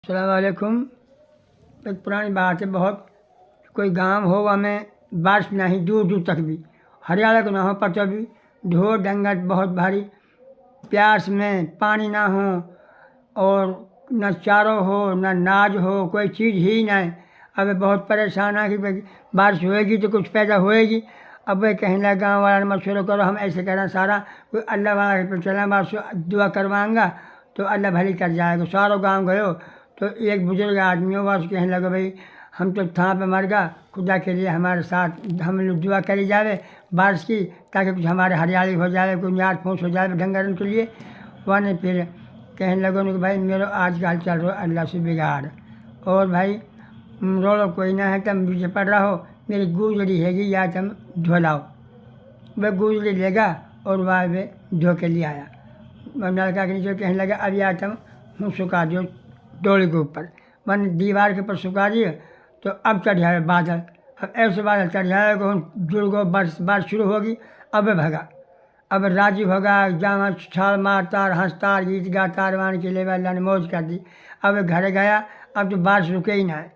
السلام علیکم۔ ایک پرانی بات ہے بہت، کوئی گاؤں ہو ہمیں بارش نہیں دور دور تک بھی، ہریالی کو نہ ہو پتہ بھی، ڈھور ڈنگر بہت بھاری، پیاس میں پانی نہ ہو اور نہ چارو ہو نہ ناج ہو، کوئی چیز ہی نہیں۔ اب بہت پریشان ہے کہ بارش ہوئے گی تو کچھ پیدا ہوئے گی۔ اب وہ کہیں لگا گاؤں والا مشورہ کرو، ہم ایسے کریں سارا کوئی اللہ والا پہ چلیں، بس دعا کروائیں گا تو اللہ بھلی کر جائے گا۔ ساروں گاؤں گئے تو ایک بزرگ آدمی ہو بس کہنے لگا بھائی ہم تو تھا پہ مر گا، خدا کے لیے ہمارے ساتھ ہم لوگ دعا کری جائے بارش کی، تاکہ کچھ ہمارے ہریالی ہو جائے، کوئی نیاز پھونس ہو جائے ڈنگروں کے لیے۔ ورنہ پھر کہنے لگوں کہ بھائی میرا آج کل چل رہا اللہ سے بگاڑ، اور بھائی روڑو کوئی نہ ہے تم پیچھے پڑ رہا ہو، میری گوجڑی ہے گی یا تم دھو لاؤ۔ وہ گوجڑی لے گا اور وہ دھو کے لے آیا۔ نلکا کے نیچے کہنے لگا اب یا تم منہ سکھا دو ڈولی کے اوپر، ورنہ دیوار کے اوپر سکھا دیے تو اب چڑھ جائے بادل، اب ایسے بادل چڑھ جائے گا جڑ بارش شروع ہوگی۔ اب بھگا، اب راضی ہوگا، جہاں چھال مارتا اور ہنستا گیت گاتا روان کے لیے اللہ نے موج کر دی۔ اب گھر گیا، اب تو بارش رکے ہی نہ ہے،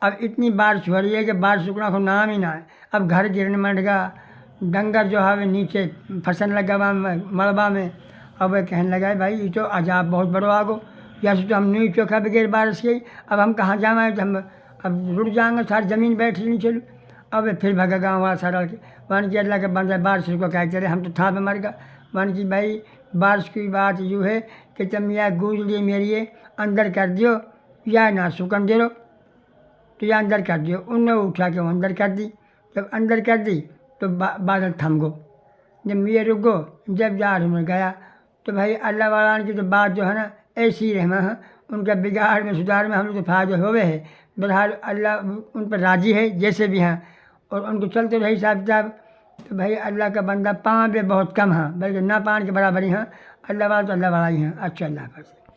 اب اتنی بارش ہو رہی ہے کہ بارش رکنا کو نام ہی نہ ہے۔ اب گھر گرنے منڈ گا، ڈنگر جو ہے وہ نیچے پھسن لگا ہوا ملبہ میں۔ اب وہ کہنے لگا بھائی یہ تو عذاب بہت بڑا آگو، جیسے تو ہم نہیں چوکھا بغیر بارش کے، اب ہم کہاں جائیں، ہم اب رک جائیں گے، ساری زمین بیٹھ نہیں چلو۔ اب پھر بھگا گاؤں والا سارا کے ون کی اللہ کے بندہ بارش کو کہتے رہے ہم تو تھا پہ مر گا۔ ون کی بھائی بارش کی بات یوں ہے کہ تم یا گوجڑی میری اندر کر دیو یا نہ سکن دے رہو، تو یا اندر کر دیو۔ ان نے اٹھا کے وہ اندر کر دی، جب اندر کر دی تو بادل تھم گو، جب یہ رک گو، جب جاڑ میں گیا تو بھائی اللہ والا کی تو بات جو ہے نا ایسی رحمہ ہے، ان کا بگاڑ میں سدھار میں ہم لوگ تو فائدہ ہوئے ہے۔ بہرحال اللہ ان پر راضی ہے جیسے بھی ہیں، اور ان کو چلتے رہے حساب کتاب۔ تو بھائی اللہ کا بندہ پاؤں پہ بہت کم ہیں، بلکہ نہ پان کے برابر ہی ہیں۔ اللہ والا تو اللہ والا ہی ہیں۔ اچھا اللہ حافظ۔